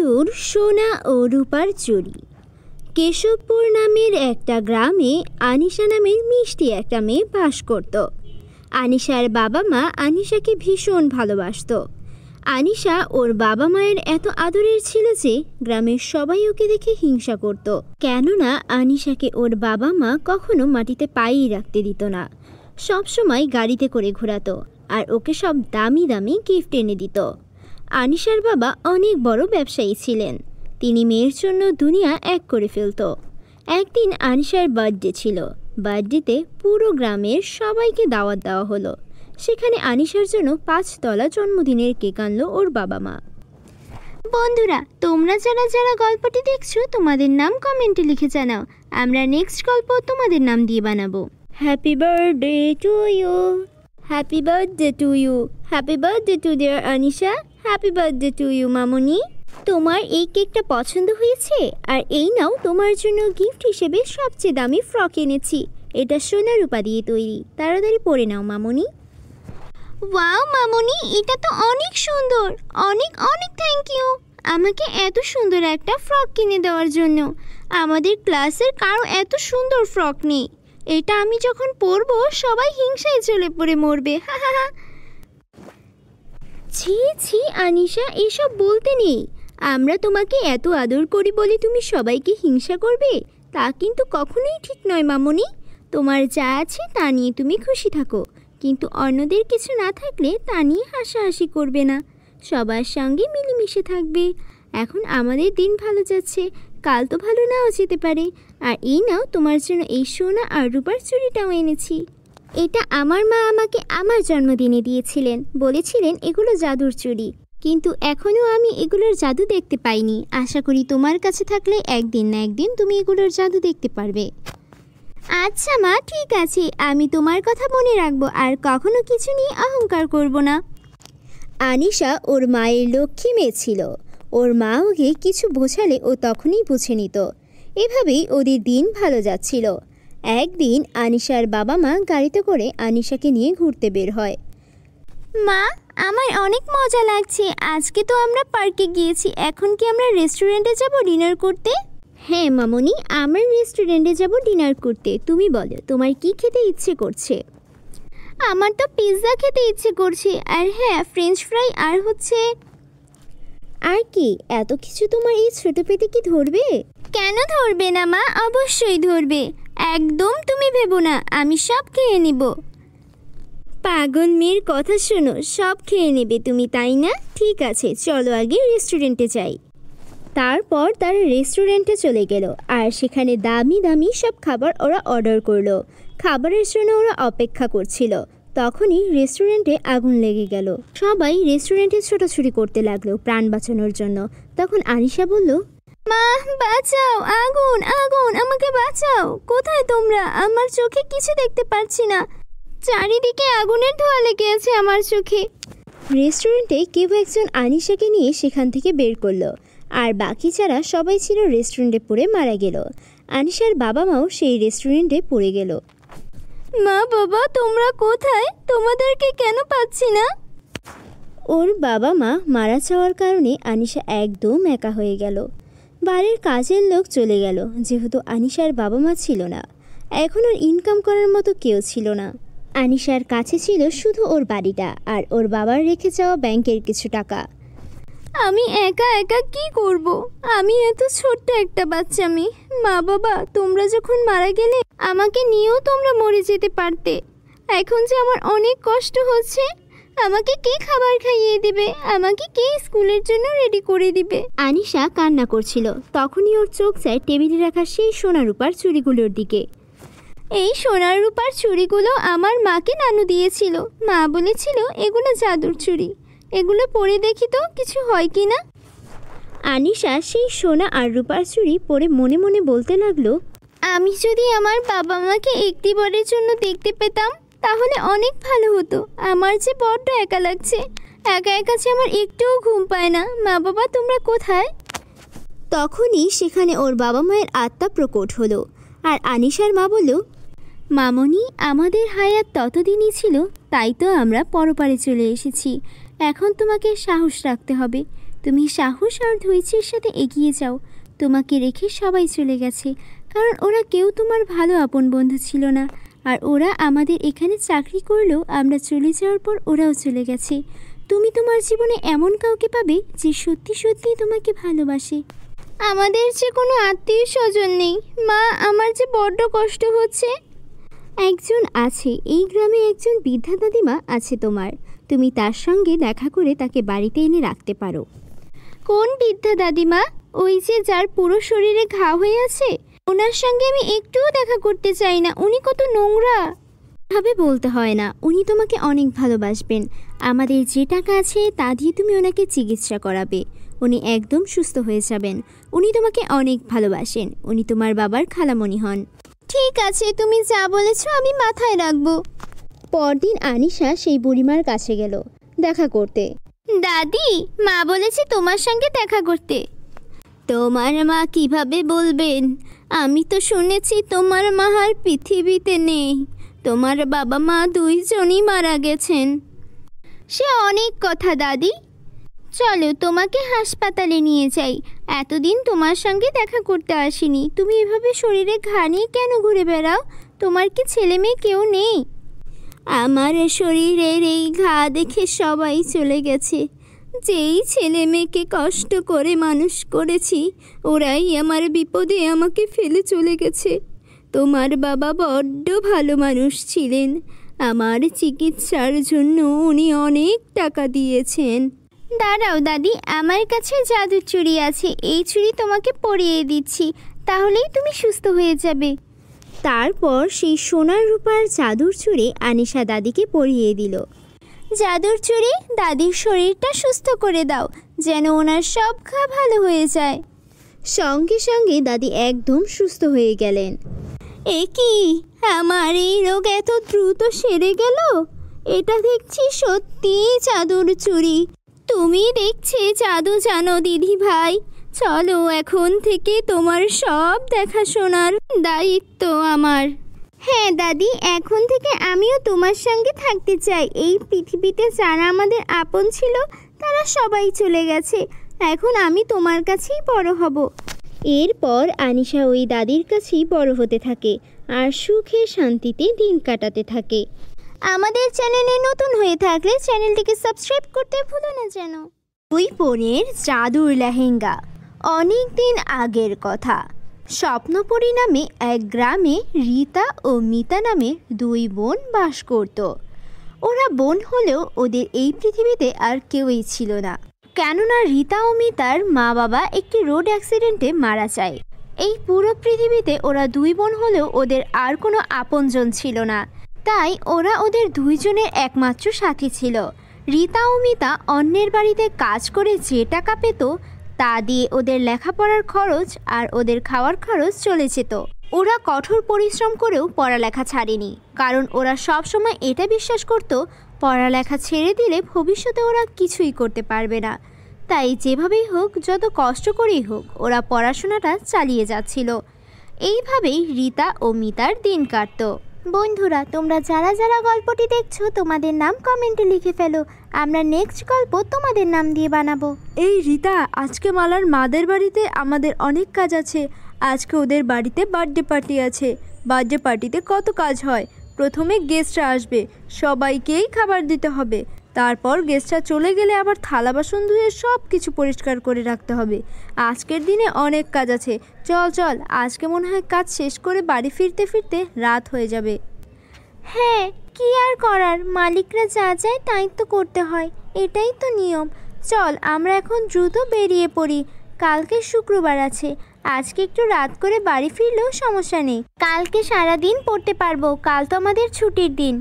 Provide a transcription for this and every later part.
জাদুর সোনা ও রূপার চুরি। কেশবপুর নামের একটা গ্রামে আনিশা নামের মিষ্টি একটা মেয়ে বাস করত। আনিশার বাবা মা আনিশাকে ভীষণ ভালোবাসত। আনিশা ওর বাবা মায়ের এত আদরের ছিল যে গ্রামের সবাই ওকে দেখে হিংসা করত, কেননা আনিশাকে ওর বাবা মা কখনো মাটিতে পায়েই রাখতে দিত না। সবসময় গাড়িতে করে ঘোরাতো আর ওকে সব দামি দামি গিফট এনে দিত। আনিশার বাবা অনেক বড় ব্যবসায়ী ছিলেন। তিনি মেয়ের জন্য দুনিয়া এক করে ফেলত। একদিন আনিশার বার্থডে ছিল। বার্থডেতে পুরো গ্রামের সবাইকে দাওয়াত দেওয়া হলো। সেখানে আনিশার জন্য 5 তলা জন্মদিনের কেক আনলো ওর বাবা মা। বন্ধুরা, তোমরা যারা যারা গল্পটি দেখছো তোমাদের নাম কমেন্টে লিখে জানাও। আমরা নেক্সট গল্প তোমাদের নাম দিয়ে বানাবো। Happy birthday to you, happy birthday to you, happy birthday to dear Anisha, happy birthday to you মামুনি। তোমার এই কেকটা পছন্দ হয়েছে? আর এই নাও তোমার জন্য গিফট হিসেবে সবচেয়ে দামি ফ্রক এনেছি। এটা সোনা রূপা দিয়ে তৈরি, তাড়াতাড়ি পরে নাও মামুনি। ওয়াও মামুনি, এটা তো অনেক সুন্দর। অনেক অনেক থ্যাংক ইউ আমাকে এত সুন্দর একটা ফ্রক কিনে দেওয়ার জন্য। আমাদের ক্লাসের কারো এত সুন্দর ফ্রক নেই। এটা আমি যখন পরবো সবাই হিংসায় চলে পড়ে মরবে। হা হা হা। ছি ছি আনিশা, এসব বলতে নেই। আমরা তোমাকে এত আদর করি বলে তুমি সবাইকে হিংসা করবে, তা কিন্তু কখনোই ঠিক নয় মামুনি। তোমার যা আছে তা নিয়ে তুমি খুশি থাকো, কিন্তু অন্যদের কিছু না থাকলে তা নিয়ে হাসাহাসি করবে না। সবার সঙ্গে মিলেমিশে থাকবে। এখন আমাদের দিন ভালো যাচ্ছে, কাল তো ভালো নাও যেতে পারে। আর এই নাও তোমার জন্য এই সোনা আর রূপার চুড়িটাও এনেছি। এটা আমার মা আমাকে আমার জন্মদিনে দিয়েছিলেন, বলেছিলেন এগুলো জাদুর চুড়ি। কিন্তু এখনও আমি এগুলোর জাদু দেখতে পাইনি। আশা করি তোমার কাছে থাকলে একদিন না একদিন তুমি এগুলোর জাদু দেখতে পারবে। আচ্ছা মা, ঠিক আছে, আমি তোমার কথা মনে রাখবো আর কখনো কিছু নিয়ে অহংকার করব না। আনিশা ওর মায়ের লক্ষ্মী মেয়ে ছিল। ওর মা ওকে কিছু বোঝালে ও তখনই বুঝে নিত। এভাবেই ওদের দিন ভালো যাচ্ছিল। একদিন আনিশার বাবা মা গাড়িতে করে আনিশাকে নিয়ে ঘুরতে বের হয়। মা, আমার অনেক মজা লাগছে। আজকে তো আমরা পার্কে গিয়েছি, এখন কি আমরা রেস্টুরেন্টে যাব ডিনার করতে? হ্যাঁ মামনি, আমরা রেস্টুরেন্টে যাব ডিনার করতে। তুমি বলো তোমার কি খেতে ইচ্ছে করছে? আমার তো পিৎজা খেতে ইচ্ছে করছে, আর হ্যাঁ ফ্রেঞ্চ ফ্রাই, আর হচ্ছে আর কি? এত কিছু তোমার এই ছোট পেটে কি ধরবে? কেন ধরবে না মা, অবশ্যই ধরবে। একদম তুমি ভেবো না, আমি সব খেয়ে নিব। পাগল মেয়ের কথা শোনো, সব খেয়ে নেবে তুমি, তাই না? ঠিক আছে, চলো আগে রেস্টুরেন্টে যাই। তারপর তারা রেস্টুরেন্টে চলে গেল আর সেখানে দামি দামি সব খাবার ওরা অর্ডার করলো। খাবারের জন্য ওরা অপেক্ষা করছিল। তখনই রেস্টুরেন্টে আগুন লেগে গেল। সবাই রেস্টুরেন্টে ছোটাছুটি করতে লাগলো প্রাণ বাঁচানোর জন্য। তখন আনিশা বলল, মা বাঁচাও, আগুন আগুন, আমাকে বাঁচাও। কোথায় তোমরা? আমার চোখে কিছু দেখতে পাচ্ছি না, চারিদিকে আগুনের ধোঁয়া লেগে আছে আমার চোখে। রেস্টুরেন্টে কেউ একজন আনিশাকে নিয়ে সেখান থেকে বের করলো, আর বাকি যারা সবাই ছিল রেস্টুরেন্টে পড়ে মারা গেল। আনিশার বাবা মাও সেই রেস্টুরেন্টে পড়ে গেল। মা বাবা তোমরা কোথায়? তোমাদেরকে কেন পাচ্ছি না? ওর বাবা মা মারা যাওয়ার কারণে আনিশা একদম একা হয়ে গেল। বাড়ির কাজের লোক চলে গেল, যেহেতু আনিশার বাবা মা ছিল না। এখন ওর ইনকাম করার মতো কেউ ছিল না। আনিশার কাছে ছিল শুধু ওর বাড়িটা আর ওর বাবার রেখে যাওয়া ব্যাংকের কিছু টাকা। আমি একা একা কি করব? আমি এত ছোট্ট একটা বাচ্চা মেয়ে। মা বাবা তোমরা যখন মারা গেলে আমাকে নিয়েও তোমরা মরে যেতে পারতে। এখন যে আমার অনেক কষ্ট হচ্ছে, আমাকে কে খাবার খাইয়ে দিবে? আমাকে কে স্কুলের জন্য রেডি করে দিবে? আনিশা কান্না করছিল। তখনই ওর চোখ যায় টেবিলে রাখা সেই সোনা রূপার চুড়িগুলোর দিকে। এই সোনার রূপার চুড়িগুলো আমার মাকে নানু দিয়েছিল। মা বলেছিল এগুলো জাদুর চুড়ি, এগুলো পরে দেখি তো কিছু হয় কি না। আনিশা সেই সোনা আর রূপার চুড়ি পরে মনে মনে বলতে লাগলো, আমি যদি আমার বাবা মাকে একটিবারের জন্য দেখতে পেতাম তাহলে অনেক ভালো হতো। আমার যে বড্ড একা লাগছে, একা একা যে আমার একটুও ঘুম পায় না। মা বাবা তোমরা কোথায়? তখনই সেখানে ওর বাবা মায়ের আত্মা প্রকট হলো। আর আনিশার মা বলল, মামনি, আমাদের হায়াত ততদিনই ছিল, তাই তো আমরা পরপারে চলে এসেছি। এখন তোমাকে সাহস রাখতে হবে। তুমি সাহস আর ধৈর্যের সাথে এগিয়ে যাও। তোমাকে রেখে সবাই চলে গেছে, কারণ ওরা কেউ তোমার ভালো আপন বন্ধু ছিল না। আর ওরা আমাদের এখানে চাকরি করলেও আমরা চলে যাওয়ার পর ওরাও চলে গেছে। তুমি তোমার জীবনে এমন কাউকে পাবে যে সত্যি সত্যিই তোমাকে ভালোবাসে। আমাদের যে কোনো আত্মীয় স্বজন নেই মা, আমার যে বড্ড কষ্ট হচ্ছে। একজন আছে, এই গ্রামে একজন বৃদ্ধা দাদিমা আছে তোমার। তুমি তার সঙ্গে দেখা করে তাকে বাড়িতে এনে রাখতে পারো। কোন বৃদ্ধা দাদিমা? ওই যে যার পুরো শরীরে ঘা হয়ে আছে। ওনার সঙ্গে আমি একটুও দেখা করতে চাই না, উনি কত নোংরা। ভাবে বলতে হয় না, উনি তোমাকে অনেক ভালোবাসবেন। আমাদের যে টাকা আছে তা দিয়ে তুমি ওনাকে চিকিৎসা করাবে, উনি একদম সুস্থ হয়ে যাবেন। উনি তোমাকে অনেক ভালোবাসেন, উনি তোমার বাবার খালামণি হন। ঠিক আছে, তুমি যা বলেছো আমি মাথায় রাখবো। পরদিন আনিশা সেই বুড়িমার কাছে গেল দেখা করতে। দাদি, মা বলেছে তোমার সঙ্গে দেখা করতে। তোমার মা কিভাবে বলবেন? আমি তো শুনেছি তোমার মা আর পৃথিবীতে নেই। তোমার বাবা মা দুইজনই মারা গেছেন। সে অনেক কথা দাদি, চলো তোমাকে হাসপাতালে নিয়ে যাই। এতদিন তোমার সঙ্গে দেখা করতে আসিনি, তুমি এভাবে শরীরে ঘা নিয়ে কেন ঘুরে বেড়াও? তোমার কি ছেলে মেয়ে কেউ নেই? আমার শরীরের এই ঘা দেখে সবাই চলে গেছে। যেই ছেলে মেয়েকে কষ্ট করে মানুষ করেছি ওরাই আমার বিপদে আমাকে ফেলে চলে গেছে। তোমার বাবা বড্ড ভালো মানুষ ছিলেন, আমার চিকিৎসার জন্য উনি অনেক টাকা দিয়েছেন। দাঁড়াও দাদি, আমার কাছে জাদুর চুড়ি আছে, এই চুড়ি তোমাকে পরিয়ে দিচ্ছি, তাহলেই তুমি সুস্থ হয়ে যাবে। তারপর সেই সোনার রূপার জাদুর চুড়ি আনিশা দাদিকে পরিয়ে দিল। জাদুর চুড়ি, দাদির শরীরটা সুস্থ করে দাও, যেন ওনার সব ঘা ভালো হয়ে যায়। সঙ্গে সঙ্গে দাদি একদম সুস্থ হয়ে গেলেন। এ কি, আমার এই রোগ এত দ্রুত সেরে গেল? এটা দেখছি সত্যিই জাদুর চুড়ি। তুমি দেখছি জাদু জানো দিদি ভাই। চলো, এখন থেকে তোমার সব দেখাশোনার দায়িত্ব আমার। হ্যাঁ দাদি, এখন থেকে আমিও তোমার সঙ্গে থাকতে চাই। এই পৃথিবীতে যারা আমাদের আপন ছিল তারা সবাই চলে গেছে, এখন আমি তোমার কাছেই বড় হব। এরপর আনিশা ওই দাদির কাছেই বড় হতে থাকে আর সুখে শান্তিতে দিন কাটাতে থাকে। আমাদের চ্যানেলে নতুন হয়ে থাকলে চ্যানেলটিকে সাবস্ক্রাইব করতে ভুলো না যেন। দুই বোনের জাদুর লেহেঙ্গা। অনেক দিন আগের কথা, স্বপ্নপুরী নামে এক গ্রামে রীতা ও মিতা নামে দুই বোন বাস করত। ওরা বোন হলেও ওদের এই পৃথিবীতে আর কেউই ছিল না, কেননা রীতা ও মিতার মা বাবা একটি রোড অ্যাক্সিডেন্টে মারা যায়। এই পুরো পৃথিবীতে ওরা দুই বোন হলেও ওদের আর কোনো আপনজন ছিল না, তাই ওরা ওদের দুইজনের একমাত্র সাথী ছিল। রীতা ও মিতা অন্যের বাড়িতে কাজ করে যে টাকা পেত তা দিয়ে ওদের লেখাপড়ার খরচ আর ওদের খাওয়ার খরচ চলে যেত। ওরা কঠোর পরিশ্রম করেও পড়ালেখা ছাড়েনি, কারণ ওরা সব সময় এটা বিশ্বাস করত পড়ালেখা ছেড়ে দিলে ভবিষ্যতে ওরা কিছুই করতে পারবে না। তাই যেভাবেই হোক, যত কষ্ট করেই হোক, ওরা পড়াশোনাটা চালিয়ে যাচ্ছিল। এইভাবেই রীতা ও মিতার দিন কাটত। বন্ধুরা, তোমরা যারা যারা গল্পটি দেখছো তোমাদের নাম কমেন্টে লিখে ফেলো, আমরা নেক্সট গল্প তোমাদের নাম দিয়ে বানাবো। এই রীতা, আজকে মালার মাদের বাড়িতে আমাদের অনেক কাজ আছে। আজকে ওদের বাড়িতে বার্থডে পার্টি আছে। বার্থডে পার্টিতে কত কাজ হয়। প্রথমে গেস্টরা আসবে, সবাইকেই খাবার দিতে হবে। তারপর গেস্টরা চলে গেলে আবার থালা বাসন ধুয়ে সব কিছু পরিষ্কার করে রাখতে হবে। আজকের দিনে অনেক কাজ আছে। চল চল, আজকে মনে হয় কাজ শেষ করে বাড়ি ফিরতে ফিরতে রাত হয়ে যাবে। হ্যাঁ, কি আর করার, মালিকরা যা চায় তাই তো করতে হয়, এটাই তো নিয়ম। চল আমরা এখন দ্রুত বেরিয়ে পড়ি, কালকে শুক্রবার আছে, আজকে একটু রাত করে বাড়ি ফিরলেও সমস্যা নেই। কালকে সারা দিন পড়তে পারবো, কাল তো আমাদের ছুটির দিন।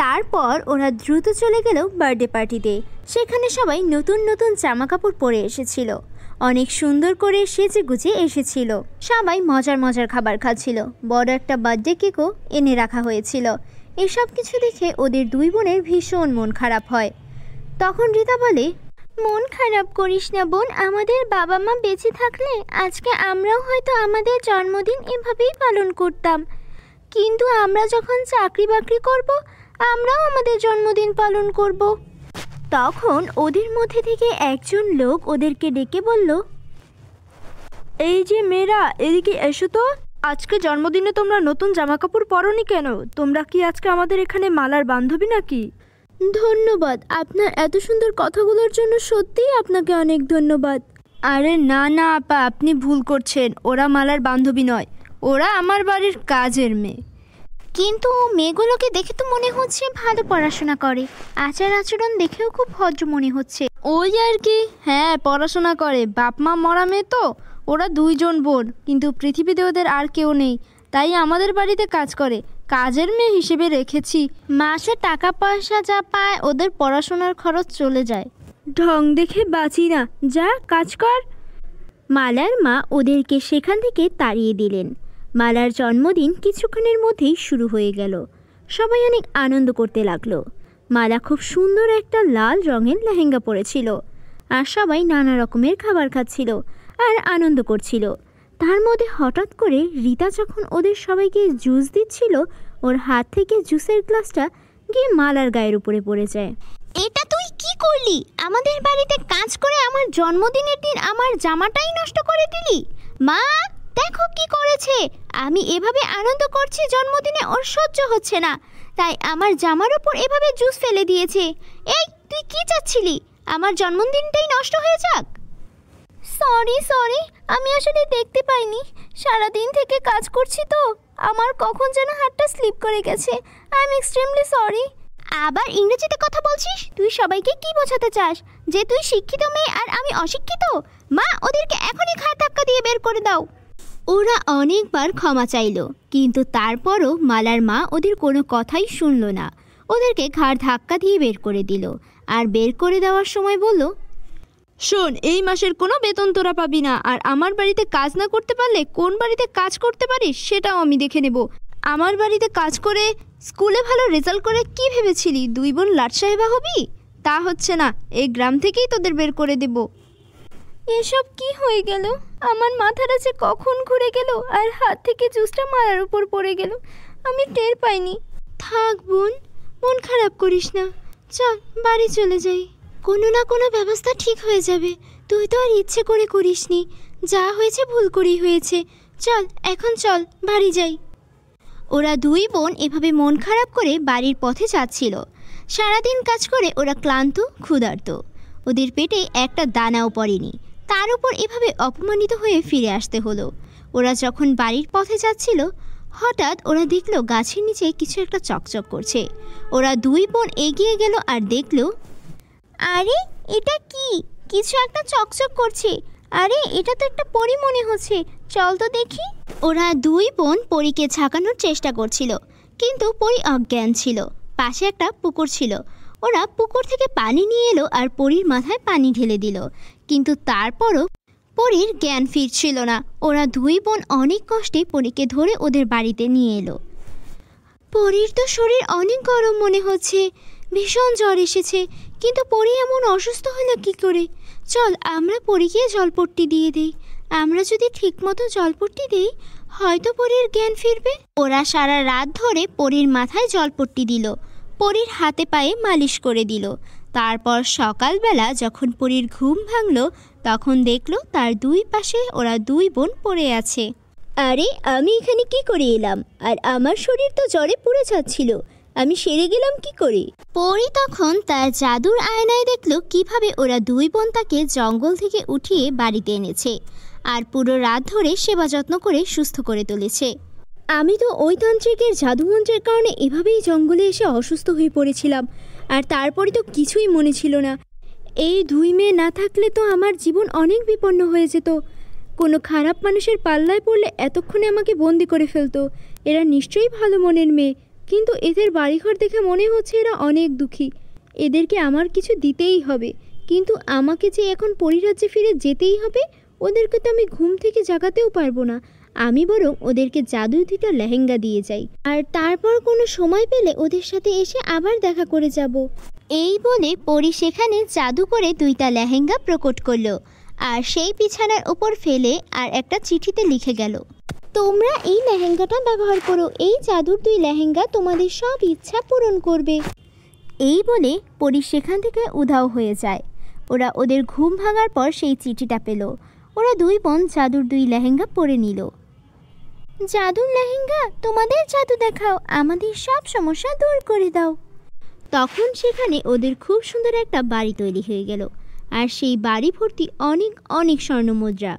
তারপর ওরা দ্রুত চলে গেল বার্থডে পার্টিতে। সেখানে সবাই নতুন নতুন জামা কাপড় পরে এসেছিল, অনেক সুন্দর করে সেজে গুজে এসেছিল। সবাই মজার মজার খাবার খাচ্ছিল, বড় একটা বার্থডে কেকও এনে রাখা হয়েছিল। এসব কিছু দেখে ওদের দুই বোনের ভীষণ মন খারাপ হয়। তখন রীতা বলে, মন খারাপ করিস না বোন, আমাদের বাবা মা বেঁচে থাকলে আজকে আমরাও হয়তো আমাদের জন্মদিন এভাবেই পালন করতাম, কিন্তু আমরা যখন চাকরি বাকরি করব আমরাও আমাদের জন্মদিন পালন করব। তখন ওদের মধ্যে থেকে একজন লোক ওদেরকে ডেকে বলল, এই যে মেয়েরা, এদিকে এসো তো। আজকে জন্মদিনে তোমরা নতুন জামা কাপড় পরোনি কেন? তোমরা কি আজকে আমাদের এখানে মালার বান্ধবী নাকি? ধন্যবাদ, আপনার এত সুন্দর কথাগুলোর জন্য সত্যিই আপনাকে অনেক ধন্যবাদ। আরে না না আপা, আপনি ভুল করছেন। ওরা মালার বান্ধবী নয়, ওরা আমার বাড়ির কাজের মেয়ে। কিন্তু মেয়েগুলোকে দেখে তো মনে হচ্ছে ভালো পড়াশোনা করে, আচার আচরণ দেখেও খুব ভদ্র মনে হচ্ছে। ওই আর কি, হ্যাঁ পড়াশোনা করে। বাপ মা মরা মেয়ে তো। ওরা দুইজন বোন, কিন্তু পৃথিবীতে ওদের আর কেউ নেই, তাই আমাদের বাড়িতে কাজ করে। কাজের মেয়ে হিসেবে রেখেছি। মাসে টাকা পয়সা যা পায় ওদের পড়াশোনার খরচ চলে যায়। ঢং দেখে বাঁচি না, যা কাজ কর। মালার মা ওদেরকে সেখান থেকে তাড়িয়ে দিলেন। মালার জন্মদিন কিছুক্ষণের মধ্যেই শুরু হয়ে গেল। সবাই অনেক আনন্দ করতে লাগলো। মালা খুব সুন্দর একটা লাল রঙের লেহেঙ্গা পরেছিল, আর সবাই নানা রকমের খাবার খাচ্ছিল আর আনন্দ করছিল। তার মধ্যে হঠাৎ করে রীতা যখন ওদের সবাইকে জুস দিচ্ছিল, ওর হাত থেকে জুসের গ্লাসটা গিয়ে মালার গায়ের উপরে পড়ে যায়। এটা তুই কি করলি? আমাদের বাড়িতে কাজ করে আমার জন্মদিনের দিন আমার জামাটাই নষ্ট করে দিলি। মা দেখো কি করেছে। আমি এভাবে আনন্দ করছি জন্মদিনে, ওর সহ্য হচ্ছে না, তাই আমার জামার উপর এভাবে জুস ফেলে দিয়েছে। এই তুই কি চাচ্ছিলি? আমার জন্মদিনটাই নষ্ট হয়ে যাক। সরি, আমি আসলে দেখতে পাইনি। সারাদিন থেকে কাজ করছি তো, আমার কখন যেন হাতটা স্লিপ করে গেছে। I am extremely sorry. আবার ইংরেজিতে কথা বলছিস? তুই সবাইকে কি বোঝাতে চাস যে তুই শিক্ষিত মেয়ে আর আমি অশিক্ষিত? মা ওদেরকে এখনই ঘাড় ধাক্কা দিয়ে বের করে দাও। ওরা অনেকবার ক্ষমা চাইল, কিন্তু তারপরও মালার মা ওদের কোনো কথাই শুনল না। ওদেরকে ঘাড় ধাক্কা দিয়ে বের করে দিল, আর বের করে দেওয়ার সময় বলল, শোন, এই মাসের কোনো বেতন তোরা পাবি না, আর আমার বাড়িতে কাজ না করতে পারলে কোন বাড়িতে কাজ করতে পারিস সেটাও আমি দেখে নেব। আমার বাড়িতে কাজ করে স্কুলে ভালো রেজাল্ট করে কি ভেবেছিলি 2 বোন লাট সাহেবা হবি? তা হচ্ছে না, এই গ্রাম থেকেই তোদের বের করে দেব। এসব কি হয়ে গেল? আমার মাথাটা যে কখন ঘুরে গেল আর হাত থেকে জুসটা মারার উপর পড়ে গেল, আমি টের পাইনি। থাক বোন, মন খারাপ করিস না, চল বাড়ি চলে যাই। কোনো না কোনো ব্যবস্থা ঠিক হয়ে যাবে। তুই তো আর ইচ্ছে করে করিসনি, যা হয়েছে ভুল করেই হয়েছে। চল এখন চল বাড়ি যাই। ওরা 2 বোন এভাবে মন খারাপ করে বাড়ির পথে যাচ্ছিল। সারাদিন কাজ করে ওরা ক্লান্ত, ক্ষুধার্ত, ওদের পেটে একটা দানাও পড়েনি, তার উপর এভাবে অপমানিত হয়ে ফিরে আসতে হলো। ওরা যখন বাড়ির পথে যাচ্ছিল, হঠাৎ ওরা দেখলো গাছের নিচে কিছু একটা চকচক করছে। ওরা 2 বোন এগিয়ে গেল আর দেখলো, আরে এটা কি? কিছু একটা চকচক করছে। আরে এটা তো একটা পরী মনে হচ্ছে, চল তো দেখি। ওরা 2 বোন পরীকে ঝাঁকানোর চেষ্টা করছিল, কিন্তু পরী অজ্ঞান ছিল। পাশে একটা পুকুর ছিল। ওরা পুকুর থেকে পানি নিয়ে এলো আর পরীর মাথায় পানি ঢেলে দিল, কিন্তু তারপরও পরীর জ্ঞান ফিরছিল না। ওরা 2 বোন অনেক কষ্টে পরীকে ধরে ওদের বাড়িতে নিয়ে এলো। পরীর তো শরীর অনেক গরম মনে হচ্ছে, ভীষণ জ্বর এসেছে, কিন্তু পরী এমন অসুস্থ হলো কি করে? চল আমরা পরীকে জলপট্টি দিয়ে দেই। আমরা যদি ঠিকমতো জলপট্টি দেই, হয়তো পরীর জ্ঞান ফিরবে। ওরা সারা রাত ধরে পরীর মাথায় জলপট্টি দিল, পরীর হাতে পায়ে মালিশ করে দিল। তারপর সকালবেলা যখন পরীর ঘুম ভাঙল, তখন দেখলো তার 2 পাশে ওরা 2 বোন পড়ে আছে। আরে আমি এখানে কি করে এলাম? আর আমার শরীর তো জ্বরে পুড়ে যাচ্ছিল, আমি সেরে গেলাম কি করে? পরী তখন তার জাদুর আয়নায় দেখলো কিভাবে ওরা 2 বোন তাকে জঙ্গল থেকে উঠিয়ে বাড়িতে এনেছে, আর পুরো রাত ধরে সেবা যত্ন করে সুস্থ করে তুলেছে। আমি তো ওই তান্ত্রিকের জাদুমন্ত্রের কারণে এভাবেই জঙ্গলে এসে অসুস্থ হয়ে পড়েছিলাম, আর তারপরে তো কিছুই মনে ছিল না। এই 2 মেয়ে না থাকলে তো আমার জীবন অনেক বিপন্ন হয়ে যেত। কোনো খারাপ মানুষের পাল্লায় পড়লে এতক্ষণে আমাকে বন্দি করে ফেলতো। এরা নিশ্চয়ই ভালো মনের মেয়ে, কিন্তু এদের বাড়িঘর দেখে মনে হচ্ছে এরা অনেক দুঃখী। এদেরকে আমার কিছু দিতেই হবে, কিন্তু আমাকে যে এখন পরিরাজ্যে ফিরে যেতেই হবে, ওদেরকে তো আমি ঘুম থেকে জাগাতেও পারবো না। আমি বরং ওদেরকে জাদুর 2টা লেহেঙ্গা দিয়ে যাই, আর তারপর কোনো সময় পেলে ওদের সাথে এসে আবার দেখা করে যাব। এই বলে পরী সেখানে জাদু করে 2টা লেহেঙ্গা প্রকট করলো, আর সেই বিছানার উপর ফেলে আর একটা চিঠিতে লিখে গেল, তোমরা এই লেহেঙ্গাটা ব্যবহার করো, এই জাদুর 2 লেহেঙ্গা তোমাদের সব ইচ্ছা পূরণ করবে। এই বলে পরী সেখান থেকে উধাও হয়ে যায়। ওরা ওদের ঘুম ভাঙার পর সেই চিঠিটা পেল। ওরা দুই বোন জাদুর 2 লেহেঙ্গা পরে নিল। জাদুর লেহেঙ্গা, তোমাদের জাদু দেখাও, আমাদের সব সমস্যা দূর করে দাও। তখন সেখানে ওদের খুব সুন্দর একটা বাড়ি তৈরি হয়ে গেল, আর সেই বাড়ি ভর্তি অনেক অনেক স্বর্ণমুদ্রা।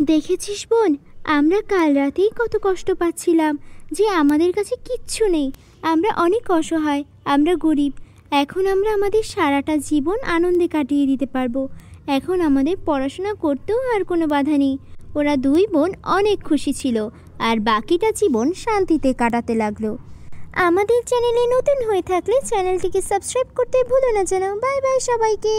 দেখেছিস বোন, আমরা কাল রাতেই কত কষ্ট পাচ্ছিলাম যে আমাদের কাছে কিচ্ছু নেই, আমরা অনেক অসহায়, আমরা গরিব। এখন আমরা আমাদের সারাটা জীবন আনন্দে কাটিয়ে দিতে পারবো। এখন আমাদের পড়াশোনা করতেও আর কোনো বাধা নেই। ওরা দুই বোন অনেক খুশি ছিল আর বাকিটা জীবন শান্তিতে কাটাতে লাগলো। আমাদের চ্যানেলে নতুন হয়ে থাকলে চ্যানেলটিকে সাবস্ক্রাইব করতে ভুলো না যেন। বাই বাই সবাইকে।